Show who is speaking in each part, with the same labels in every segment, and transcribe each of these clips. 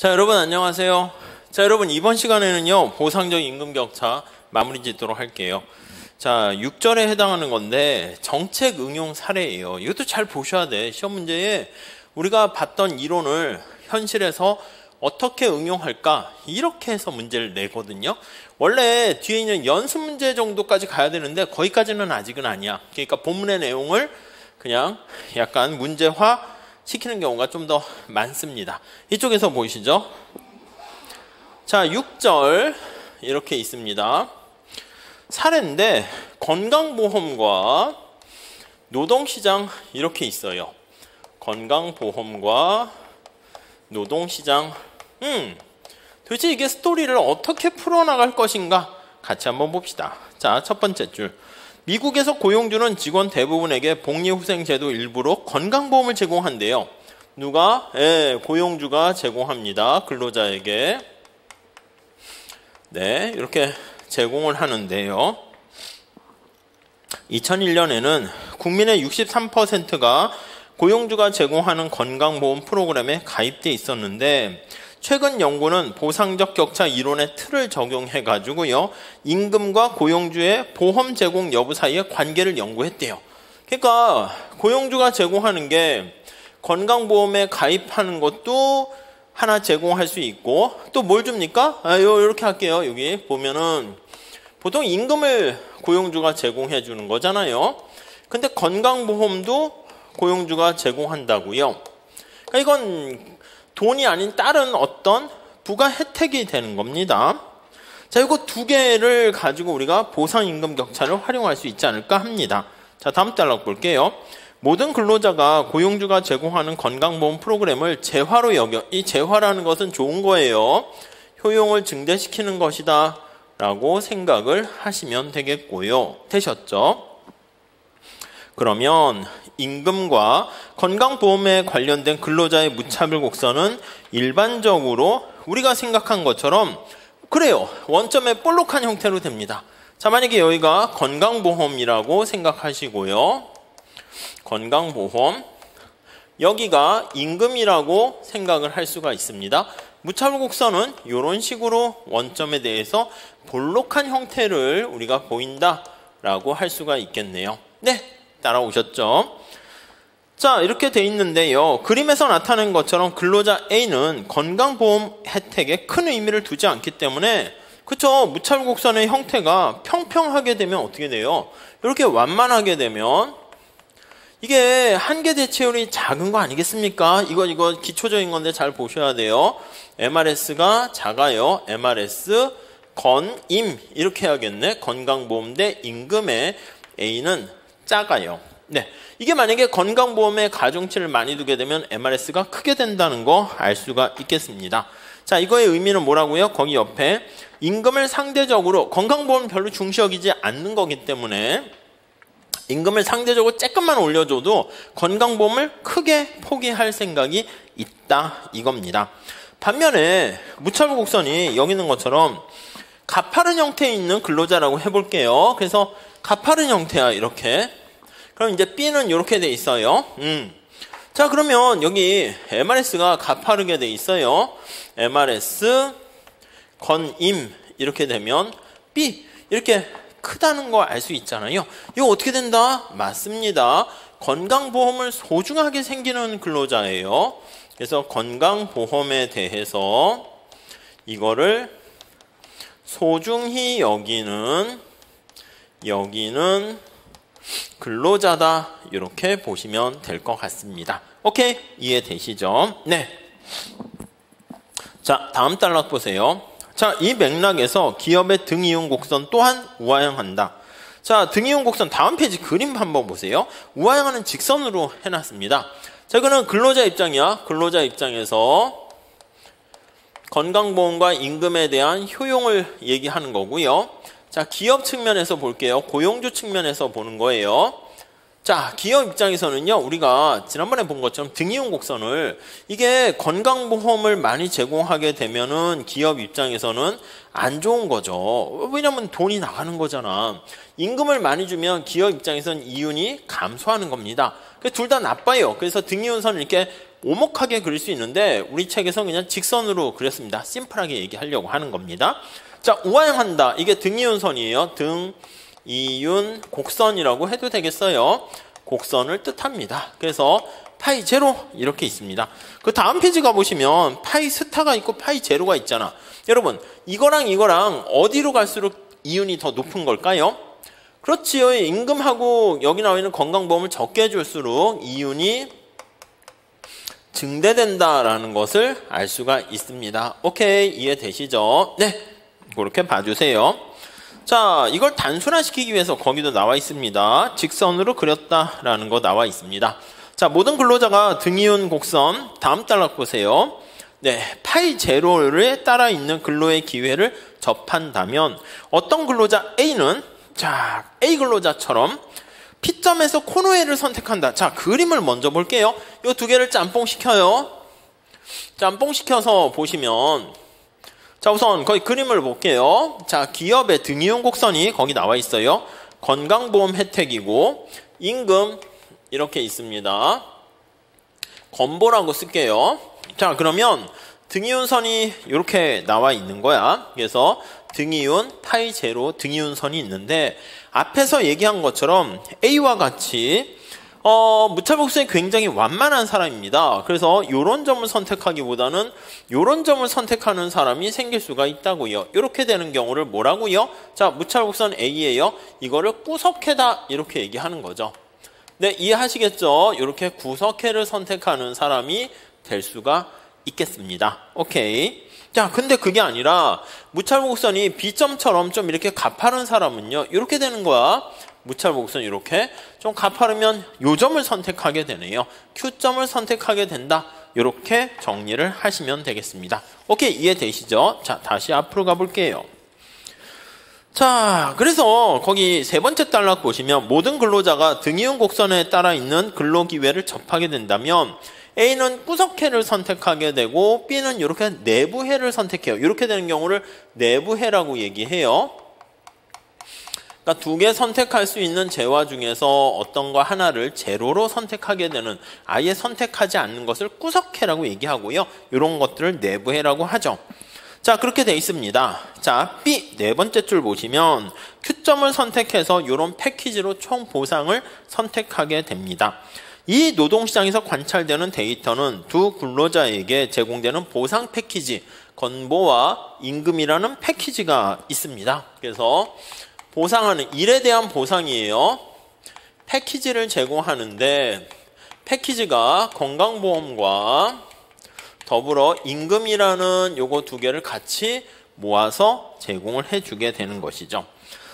Speaker 1: 자, 여러분 안녕하세요. 자, 여러분 이번 시간에는요, 보상적 임금 격차 마무리 짓도록 할게요. 자, 6절에 해당하는 건데 정책 응용 사례예요. 이것도 잘 보셔야 돼. 시험 문제에 우리가 봤던 이론을 현실에서 어떻게 응용할까? 이렇게 해서 문제를 내거든요. 원래 뒤에 있는 연습 문제 정도까지 가야 되는데 거기까지는 아직은 아니야. 그러니까 본문의 내용을 그냥 약간 문제화 시키는 경우가 좀 더 많습니다. 이쪽에서 보이시죠? 자, 6절 이렇게 있습니다. 사례인데 건강보험과 노동시장 이렇게 있어요. 건강보험과 노동시장. 도대체 이게 스토리를 어떻게 풀어나갈 것인가? 같이 한번 봅시다. 자, 첫 번째 줄. 미국에서 고용주는 직원 대부분에게 복리후생제도 일부로 건강보험을 제공한대요. 누가? 고용주가 제공합니다. 근로자에게. 네, 이렇게 제공을 하는데요. 2001년에는 국민의 63%가 고용주가 제공하는 건강보험 프로그램에 가입돼 있었는데 최근 연구는 보상적 격차 이론의 틀을 적용해가지고요, 임금과 고용주의 보험 제공 여부 사이의 관계를 연구했대요. 그러니까 고용주가 제공하는 게 건강보험에 가입하는 것도 하나 제공할 수 있고, 또 뭘 줍니까? 이렇게 할게요. 여기 보면은 보통 임금을 고용주가 제공해 주는 거잖아요. 근데 건강보험도 고용주가 제공한다고요. 그러니까 이건 돈이 아닌 다른 어떤 부가 혜택이 되는 겁니다. 자, 이거 두 개를 가지고 우리가 보상임금 격차를 활용할 수 있지 않을까 합니다. 자, 다음 단락 볼게요. 모든 근로자가 고용주가 제공하는 건강보험 프로그램을 재화로 여겨. 이 재화라는 것은 좋은 거예요. 효용을 증대시키는 것이다 라고 생각을 하시면 되겠고요. 되셨죠? 그러면 임금과 건강보험에 관련된 근로자의 무차별 곡선은 일반적으로 우리가 생각한 것처럼 그래요. 원점에 볼록한 형태로 됩니다. 자, 만약에 여기가 건강보험이라고 생각하시고요. 건강보험, 여기가 임금이라고 생각을 할 수가 있습니다. 무차별 곡선은 이런 식으로 원점에 대해서 볼록한 형태를 우리가 보인다라고 할 수가 있겠네요. 네, 따라오셨죠? 자, 이렇게 돼 있는데요. 그림에서 나타낸 것처럼 근로자 A는 건강보험 혜택에 큰 의미를 두지 않기 때문에, 그쵸? 무차별 곡선의 형태가 평평하게 되면 어떻게 돼요? 이렇게 완만하게 되면 이게 한계 대체율이 작은 거 아니겠습니까? 이거 기초적인 건데 잘 보셔야 돼요. MRS가 작아요. MRS 건임 이렇게 해야겠네. 건강보험 대 임금의 A는 작아요. 네, 이게 만약에 건강보험에 가중치를 많이 두게 되면 MRS가 크게 된다는 거 알 수가 있겠습니다. 자, 이거의 의미는 뭐라고요? 거기 옆에 임금을 상대적으로, 건강보험은 별로 중시 여기지 않는 거기 때문에 임금을 상대적으로 조금만 올려줘도 건강보험을 크게 포기할 생각이 있다 이겁니다. 반면에 무차별 곡선이 여기 있는 것처럼 가파른 형태에 있는 근로자라고 해볼게요. 그래서 가파른 형태야 이렇게. 그럼 이제 B는 이렇게 돼 있어요. 자, 그러면 여기 MRS가 가파르게 돼 있어요. MRS 건임 이렇게 되면 B 이렇게 크다는 거 알 수 있잖아요. 이거 어떻게 된다? 맞습니다. 건강보험을 소중하게 생기는 근로자예요. 그래서 건강보험에 대해서 이거를 소중히 여기는 근로자다 이렇게 보시면 될 것 같습니다. 오케이? 이해되시죠? 네. 자, 다음 단락 보세요. 자, 이 맥락에서 기업의 등이용 곡선 또한 우하향한다. 자, 등이용 곡선 다음 페이지 그림 한번 보세요. 우하향하는 직선으로 해놨습니다. 자, 이거는 근로자 입장이야. 근로자 입장에서 건강보험과 임금에 대한 효용을 얘기하는 거고요. 자, 기업 측면에서 볼게요. 고용주 측면에서 보는 거예요. 자, 기업 입장에서는요, 우리가 지난번에 본 것처럼 등이용 곡선을, 이게 건강보험을 많이 제공하게 되면은 기업 입장에서는 안 좋은 거죠. 왜냐면 돈이 나가는 거잖아. 임금을 많이 주면 기업 입장에서는 이윤이 감소하는 겁니다. 둘 다 나빠요. 그래서 등이용선을 이렇게 오목하게 그릴 수 있는데 우리 책에서 그냥 직선으로 그렸습니다. 심플하게 얘기하려고 하는 겁니다. 자, 우아형한다. 이게 등이윤선이에요. 등, 이윤, 곡선이라고 해도 되겠어요. 곡선을 뜻합니다. 그래서 파이 제로 이렇게 있습니다. 그 다음 페이지 가보시면 파이 스타가 있고 파이 제로가 있잖아. 여러분, 이거랑 이거랑 어디로 갈수록 이윤이 더 높은 걸까요? 그렇지요. 임금하고 여기 나와 있는 건강보험을 적게 해줄수록 이윤이 증대된다라는 것을 알 수가 있습니다. 오케이, 이해되시죠? 네, 그렇게 봐주세요. 자, 이걸 단순화시키기 위해서 거기도 나와 있습니다. 직선으로 그렸다라는 거 나와 있습니다. 자, 모든 근로자가 등이윤 곡선 다음 단락 보세요. 네, 파이 제로에 따라 있는 근로의 기회를 접한다면 어떤 근로자 A는 자, A 근로자처럼 P점에서 코너회를 선택한다. 자, 그림을 먼저 볼게요. 이 두 개를 짬뽕시켜요. 짬뽕시켜서 보시면 자, 우선 거기 그림을 볼게요. 자, 기업의 등이윤 곡선이 거기 나와 있어요. 건강보험 혜택이고 임금 이렇게 있습니다. 건보라고 쓸게요. 자, 그러면 등이윤선이 이렇게 나와 있는 거야. 그래서 등이윤, 파이 제로, 등이윤선이 있는데 앞에서 얘기한 것처럼 A와 같이 무차복수에 굉장히 완만한 사람입니다. 그래서 이런 점을 선택하기보다는 이런 점을 선택하는 사람이 생길 수가 있다고요. 이렇게 되는 경우를 뭐라고요? 자, 무차복선 A예요. 이거를 구석해다 이렇게 얘기하는 거죠. 네, 이해하시겠죠? 이렇게 구석해를 선택하는 사람이 될 수가 있겠습니다. 오케이. 자, 근데 그게 아니라 무찰복선이 B점처럼 좀 이렇게 가파른 사람은요, 이렇게 되는 거야. 무찰복선 이렇게 좀 가파르면 요 점을 선택하게 되네요. Q점을 선택하게 된다. 이렇게 정리를 하시면 되겠습니다. 오케이, 이해되시죠? 자, 다시 앞으로 가볼게요. 자, 그래서 거기 세 번째 단락 보시면 모든 근로자가 등이윤 곡선에 따라 있는 근로기회를 접하게 된다면 A는 구석해를 선택하게 되고 B는 이렇게 내부해를 선택해요. 이렇게 되는 경우를 내부해라고 얘기해요. 그러니까 두 개 선택할 수 있는 재화 중에서 어떤 거 하나를 제로로 선택하게 되는, 아예 선택하지 않는 것을 구석해라고 얘기하고요. 이런 것들을 내부해라고 하죠. 자, 그렇게 돼 있습니다. 자, B 네 번째 줄 보시면 Q점을 선택해서 이런 패키지로 총 보상을 선택하게 됩니다. 이 노동시장에서 관찰되는 데이터는 두 근로자에게 제공되는 보상 패키지, 건보와 임금이라는 패키지가 있습니다. 그래서 보상하는 일에 대한 보상이에요. 패키지를 제공하는데 패키지가 건강보험과 더불어 임금이라는 요거 두 개를 같이 모아서 제공을 해주게 되는 것이죠.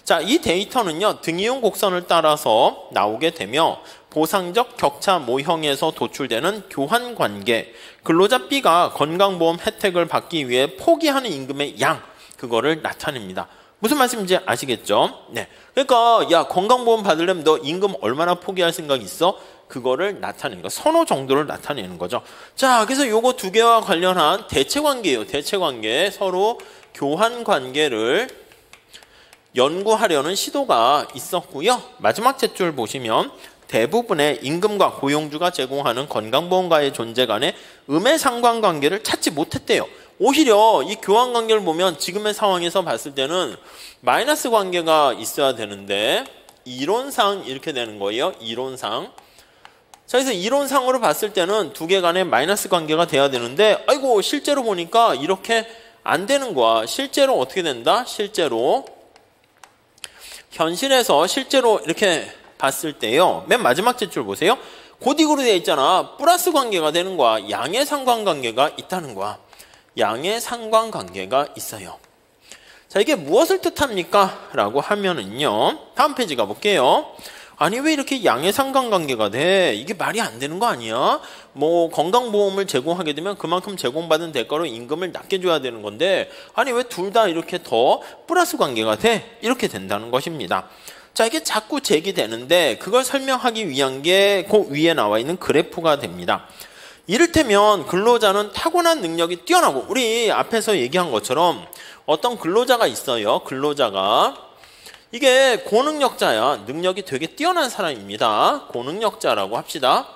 Speaker 1: 자, 이 데이터는요, 등이윤 곡선을 따라서 나오게 되며 보상적 격차 모형에서 도출되는 교환관계, 근로자 B가 건강보험 혜택을 받기 위해 포기하는 임금의 양, 그거를 나타냅니다. 무슨 말씀인지 아시겠죠? 네. 그러니까 야, 건강보험 받으려면 너 임금 얼마나 포기할 생각 있어? 그거를 나타내는 거, 선호 정도를 나타내는 거죠. 자, 그래서 요거 두 개와 관련한 대체관계예요. 대체관계, 서로 교환관계를 연구하려는 시도가 있었고요. 마지막 셋줄 보시면 대부분의 임금과 고용주가 제공하는 건강보험과의 존재 간의 음의 상관관계를 찾지 못했대요. 오히려 이 교환관계를 보면 지금의 상황에서 봤을 때는 마이너스 관계가 있어야 되는데 이론상 이렇게 되는 거예요. 이론상. 자, 그래서 이론상으로 봤을 때는 두 개 간의 마이너스 관계가 돼야 되는데 아이고, 실제로 보니까 이렇게 안 되는 거야. 실제로 어떻게 된다? 실제로 현실에서 실제로 이렇게 봤을 때요, 맨 마지막 줄 보세요. 고딕으로 되어 있잖아. 플러스 관계가 되는 거야. 양의 상관관계가 있다는 거야. 양의 상관관계가 있어요. 자, 이게 무엇을 뜻합니까? 라고 하면은요, 다음 페이지 가볼게요. 아니, 왜 이렇게 양의 상관관계가 돼? 이게 말이 안 되는 거 아니야? 뭐 건강보험을 제공하게 되면 그만큼 제공받은 대가로 임금을 낮게 줘야 되는 건데, 아니 왜 둘 다 이렇게 더 플러스 관계가 돼? 이렇게 된다는 것입니다. 자, 이게 자꾸 제기되는데 그걸 설명하기 위한 게 그 위에 나와 있는 그래프가 됩니다. 이를테면 근로자는 타고난 능력이 뛰어나고, 우리 앞에서 얘기한 것처럼 어떤 근로자가 있어요. 근로자가 이게 고능력자야. 능력이 되게 뛰어난 사람입니다. 고능력자라고 합시다.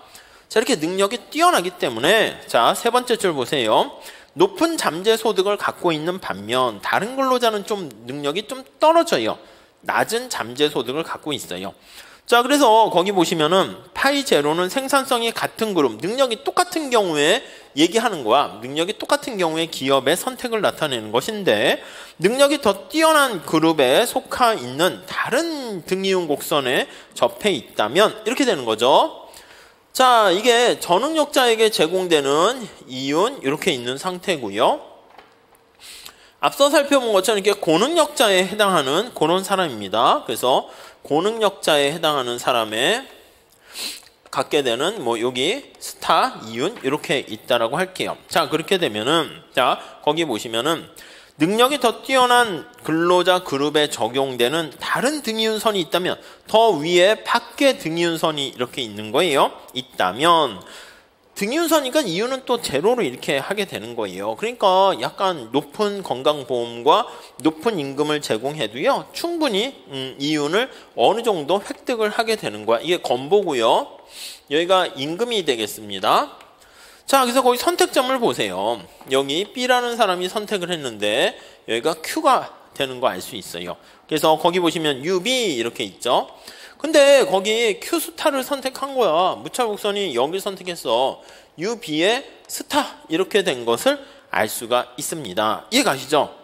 Speaker 1: 자, 이렇게 능력이 뛰어나기 때문에 자, 세 번째 줄 보세요. 높은 잠재 소득을 갖고 있는 반면 다른 근로자는 좀 능력이 좀 떨어져요. 낮은 잠재 소득을 갖고 있어요. 자, 그래서 거기 보시면은 파이 제로는 생산성이 같은 그룹, 능력이 똑같은 경우에 얘기하는 거야. 능력이 똑같은 경우에 기업의 선택을 나타내는 것인데, 능력이 더 뛰어난 그룹에 속하 있는 다른 등이윤 곡선에 접해 있다면 이렇게 되는 거죠. 자, 이게 저능력자에게 제공되는 이윤 이렇게 있는 상태고요. 앞서 살펴본 것처럼 이렇게 고능력자에 해당하는 그런 사람입니다. 그래서 고능력자에 해당하는 사람에 갖게 되는 뭐 여기 스타 이윤 이렇게 있다라고 할게요. 자, 그렇게 되면은 자, 거기 보시면은 능력이 더 뛰어난 근로자 그룹에 적용되는 다른 등이윤선이 있다면 더 위에 밖에 등이윤선이 이렇게 있는 거예요. 있다면 등이윤선이니까 이윤은 또 제로로 이렇게 하게 되는 거예요. 그러니까 약간 높은 건강보험과 높은 임금을 제공해도요, 충분히 이윤을 어느 정도 획득을 하게 되는 거야. 이게 건보고요. 여기가 임금이 되겠습니다. 자, 그래서 거기 선택점을 보세요. 여기 B라는 사람이 선택을 했는데 여기가 Q가 되는 거 알 수 있어요. 그래서 거기 보시면 UB 이렇게 있죠. 근데 거기 Q 스타를 선택한 거야. 무차곡선이 여기를 선택했어. UB의 스타 이렇게 된 것을 알 수가 있습니다. 이해가시죠?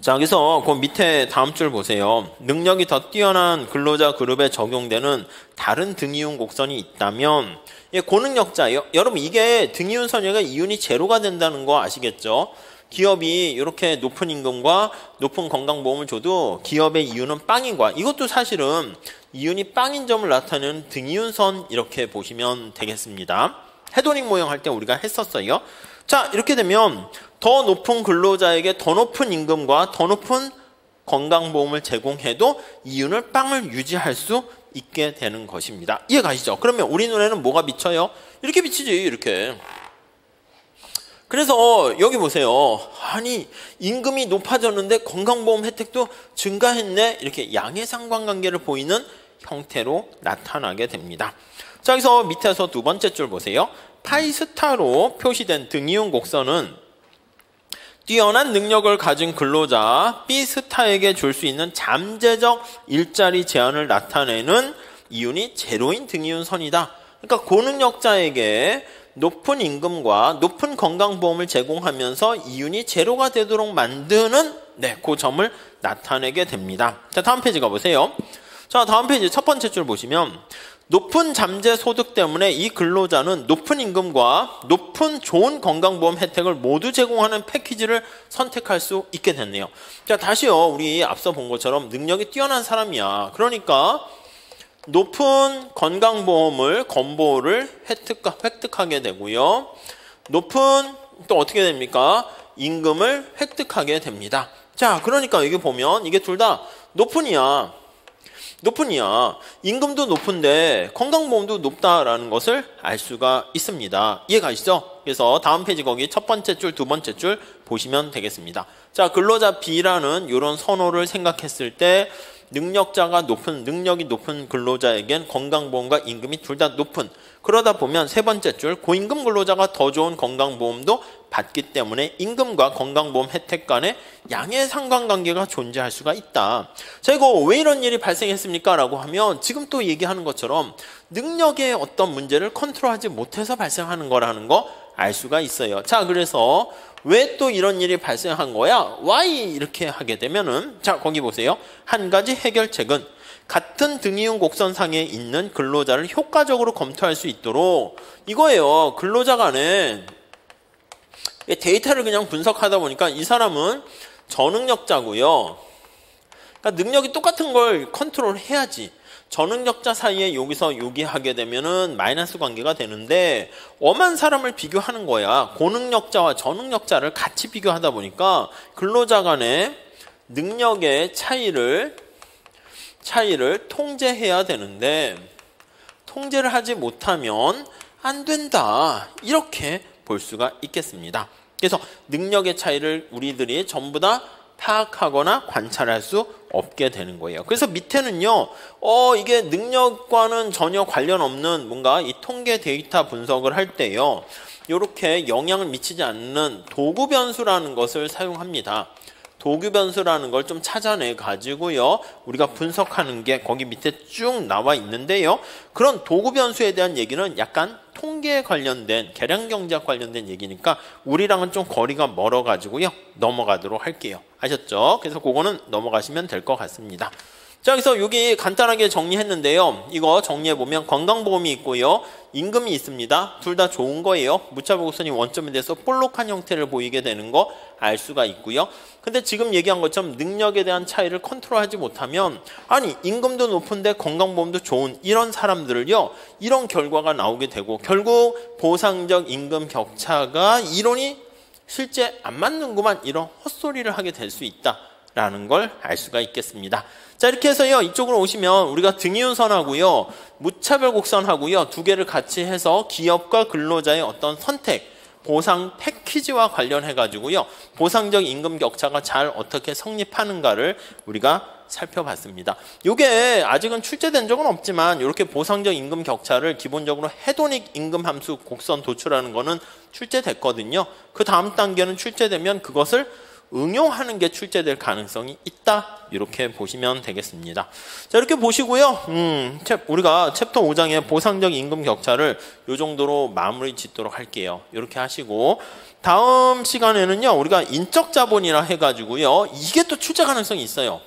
Speaker 1: 자, 그래서 그 밑에 다음 줄 보세요. 능력이 더 뛰어난 근로자 그룹에 적용되는 다른 등이윤 곡선이 있다면 고능력자, 여러분 이게 등이윤 선이가 이윤이 제로가 된다는 거 아시겠죠? 기업이 이렇게 높은 임금과 높은 건강보험을 줘도 기업의 이윤은 빵인 거야. 이것도 사실은 이윤이 빵인 점을 나타내는 등이윤선 이렇게 보시면 되겠습니다. 헤도닉 모형 할 때 우리가 했었어요. 자, 이렇게 되면 더 높은 근로자에게 더 높은 임금과 더 높은 건강보험을 제공해도 이윤을 빵을 유지할 수 있게 되는 것입니다. 이해가시죠? 그러면 우리 눈에는 뭐가 비쳐요? 이렇게 비치지, 이렇게. 그래서 여기 보세요. 아니, 임금이 높아졌는데 건강보험 혜택도 증가했네. 이렇게 양의 상관관계를 보이는 형태로 나타나게 됩니다. 자, 여기서 밑에서 두 번째 줄 보세요. 파이 스타로 표시된 등이윤 곡선은 뛰어난 능력을 가진 근로자 B 스타에게 줄 수 있는 잠재적 일자리 제한을 나타내는 이윤이 제로인 등이윤 선이다. 그러니까 고능력자에게 높은 임금과 높은 건강보험을 제공하면서 이윤이 제로가 되도록 만드는 그 점을 나타내게 됩니다. 자, 다음 페이지 가보세요. 자, 다음 페이지 첫 번째 줄 보시면 높은 잠재 소득 때문에 이 근로자는 높은 임금과 높은 좋은 건강보험 혜택을 모두 제공하는 패키지를 선택할 수 있게 됐네요. 자, 다시요. 우리 앞서 본 것처럼 능력이 뛰어난 사람이야. 그러니까 높은 건강보험을 건보를 획득하게 되고요. 높은 또 어떻게 됩니까? 임금을 획득하게 됩니다. 자, 그러니까 여기 보면 이게 둘 다 높은이야. 임금도 높은데 건강보험도 높다라는 것을 알 수가 있습니다. 이해가시죠? 그래서 다음 페이지 거기 첫 번째 줄, 두 번째 줄 보시면 되겠습니다. 자, 근로자 B라는 이런 선호를 생각했을 때 능력이 높은 근로자에겐 건강보험과 임금이 둘 다 높은, 그러다 보면 세 번째 줄 고임금 근로자가 더 좋은 건강보험도 받기 때문에 임금과 건강보험 혜택 간의 양의 상관관계가 존재할 수가 있다. 자, 이거 왜 이런 일이 발생했습니까? 라고 하면 지금 또 얘기하는 것처럼 능력의 어떤 문제를 컨트롤하지 못해서 발생하는 거라는 거 알 수가 있어요. 자, 그래서 왜 또 이런 일이 발생한 거야? Why 이렇게 하게 되면은, 자, 거기 보세요. 한 가지 해결책은 같은 등이윤 곡선상에 있는 근로자를 효과적으로 검토할 수 있도록 이거예요. 근로자 간에 데이터를 그냥 분석하다 보니까 이 사람은 저능력자고요. 그러니까 능력이 똑같은 걸 컨트롤 해야지. 저능력자 사이에 여기서 요기하게 되면은 마이너스 관계가 되는데 엄한 사람을 비교하는 거야. 고능력자와 저능력자를 같이 비교하다 보니까 근로자 간의 능력의 차이를 통제해야 되는데 통제를 하지 못하면 안 된다. 이렇게 볼 수가 있겠습니다. 그래서 능력의 차이를 우리들이 전부 다 파악하거나 관찰할 수 없게 되는 거예요. 그래서 밑에는요, 이게 능력과는 전혀 관련 없는 뭔가 이 통계 데이터 분석을 할 때요, 이렇게 영향을 미치지 않는 도구 변수라는 것을 사용합니다. 도구 변수라는 걸 좀 찾아내 가지고요, 우리가 분석하는 게 거기 밑에 쭉 나와 있는데요. 그런 도구 변수에 대한 얘기는 약간 통계에 관련된, 계량 경제학 관련된 얘기니까 우리랑은 좀 거리가 멀어 가지고요, 넘어가도록 할게요. 아셨죠? 그래서 그거는 넘어가시면 될 것 같습니다. 자, 그래서 여기 간단하게 정리했는데요. 이거 정리해보면 건강보험이 있고요, 임금이 있습니다. 둘 다 좋은 거예요. 무차별 곡선이 원점에 대해서 볼록한 형태를 보이게 되는 거 알 수가 있고요. 근데 지금 얘기한 것처럼 능력에 대한 차이를 컨트롤하지 못하면, 아니 임금도 높은데 건강보험도 좋은 이런 사람들을요, 이런 결과가 나오게 되고 결국 보상적 임금 격차가 이론이 실제 안 맞는구만, 이런 헛소리를 하게 될 수 있다라는 걸 알 수가 있겠습니다. 자, 이렇게 해서요, 이쪽으로 오시면 우리가 등이윤선하고요, 무차별 곡선하고요, 두 개를 같이 해서 기업과 근로자의 어떤 선택, 보상 패키지와 관련해 가지고요, 보상적 임금 격차가 잘 어떻게 성립하는가를 우리가 살펴봤습니다. 이게 아직은 출제된 적은 없지만 이렇게 보상적 임금 격차를 기본적으로 헤도닉 임금 함수 곡선 도출하는 거는 출제됐거든요. 그 다음 단계는 출제되면 그것을 응용하는 게 출제될 가능성이 있다, 이렇게 보시면 되겠습니다. 자, 이렇게 보시고요, 우리가 챕터 5장의 보상적 임금 격차를 이 정도로 마무리 짓도록 할게요. 이렇게 하시고 다음 시간에는요, 우리가 인적 자본이라 해가지고요, 이게 또 출제 가능성이 있어요.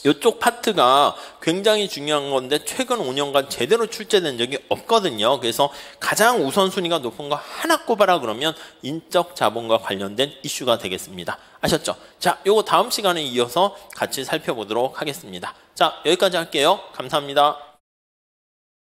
Speaker 1: 이쪽 파트가 굉장히 중요한 건데 최근 5년간 제대로 출제된 적이 없거든요. 그래서 가장 우선순위가 높은 거 하나 꼽아라 그러면 인적 자본과 관련된 이슈가 되겠습니다. 아셨죠? 자, 요거 다음 시간에 이어서 같이 살펴보도록 하겠습니다. 자, 여기까지 할게요. 감사합니다.